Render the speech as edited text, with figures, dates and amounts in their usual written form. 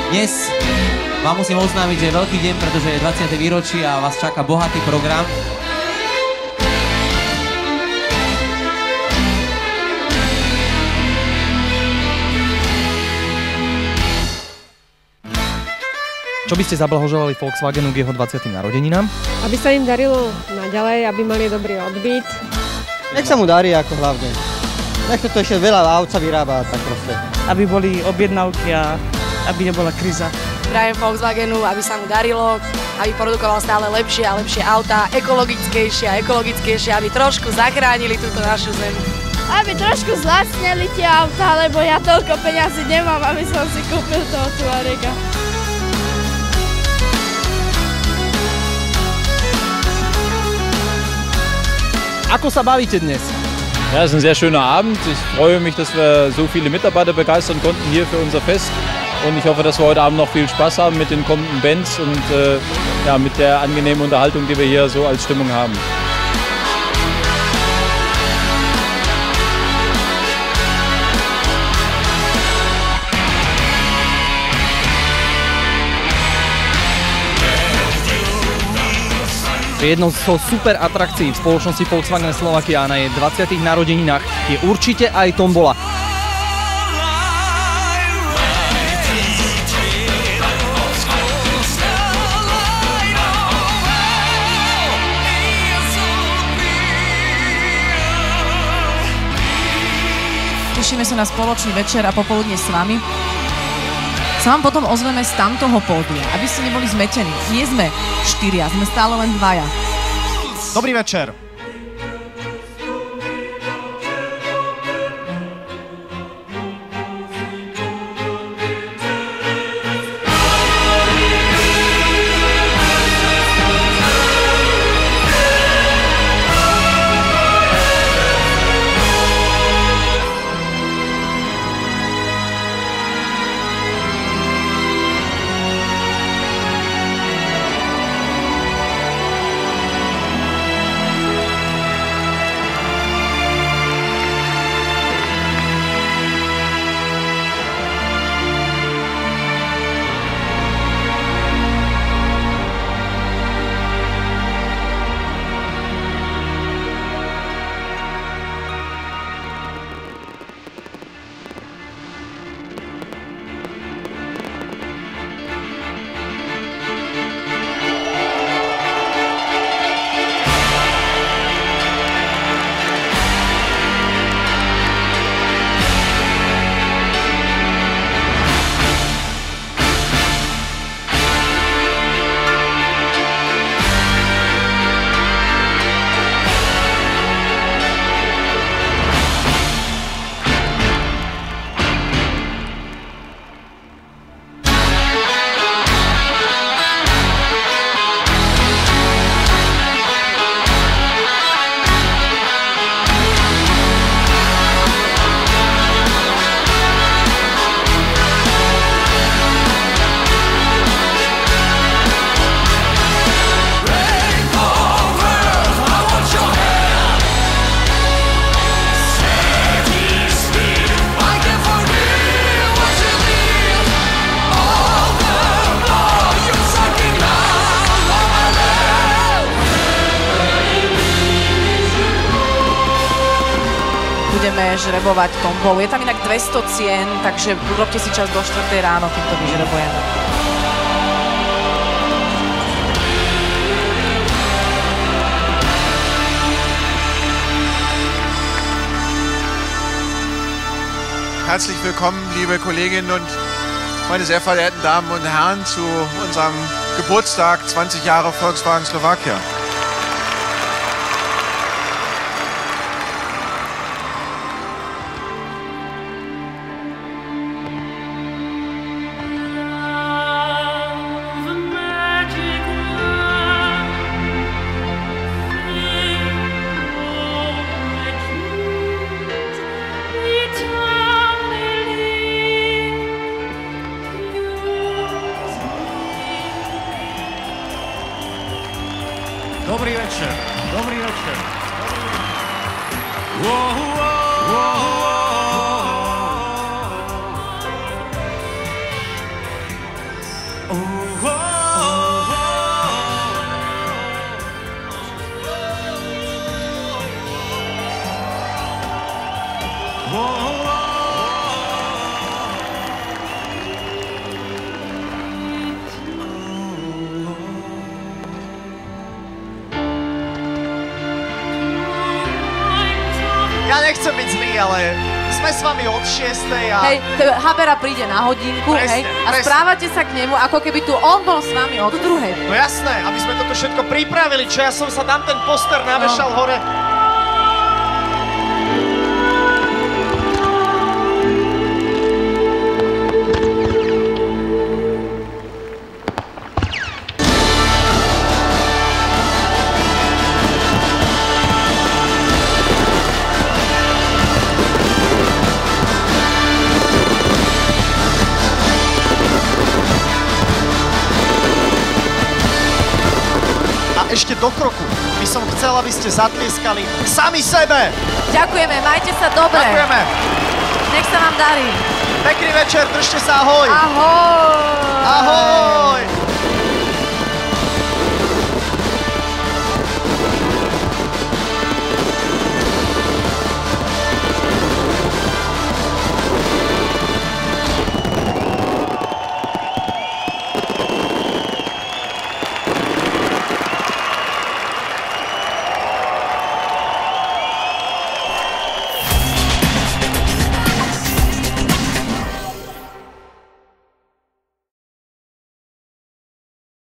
Dnes vám musím oznámiť, že je veľký deň, pretože je 20. výročie a vás čaká bohatý program. Čo by ste zablahoželali Volkswagenu k jeho 20. narodeninám? Aby sa im darilo naďalej, aby mali dobrý odbyt. Nech sa mu darí ako hlavne. Nech to ešte veľa aut sa vyrába, tak proste. Aby boli objednávky a aby nebola kríza. Prajem Volkswagenu, aby sa mu darilo, aby produkoval stále lepšie a lepšie autá, ekologickejšie a ekologickejšie, aby trošku zachránili túto našu zemi. Aby trošku zlacneli tie autá, lebo ja toľko peňazí nemám, aby som si kúpil toho Tuarega. Ako sa bavíte dnes? Ja, es ist ein sehr schöner Abend. Ich freue mich, dass wir so viele Mitarbeiter begeistern konnten hier für unser Fest. Und ich hoffe, dass wir heute Abend noch viel Spaß haben mit den kommenden Bands und ja, mit der angenehmen Unterhaltung, die wir hier so als Stimmung haben. Jednou z super atrakcií v spoločnosti Volkswagen Slovakia na jej 20. narodeninách je určite aj tombola. Tešíme sa na spoločný večer a popoludne s vami. Sa vám potom ozveme z tamtoho pódia, aby ste neboli zmetení. Nie sme 4, sme stále len 2. Dobrý večer. Budeme žrebovať tombolu. Je tam inak 200 cien, takže urobte si čas do 4 ráno, kým to vyžrebujeme. Herzlich willkommen, liebe Kolleginnen und meine sehr verehrten Damen und Herren, zu unserem Geburtstag 20 Jahre Volkswagen Slovakia. Dobrý večer, dobrý večer. nechcem byť zlý, ale sme s vami od 6. a... Hej, Habera príde na hodinku, Presne, hej, a presne. správate sa k nemu, ako keby tu on bol s vami od 2. No jasné, aby sme toto všetko pripravili, čo ja som sa tam ten poster navešal hore. Ešte do kroku by som chcel, aby ste zatlieskali sami sebe. Ďakujeme, majte sa dobre. Ďakujeme. Nech sa vám darí. Pekný večer, držte sa, ahoj. Ahoj. Ahoj.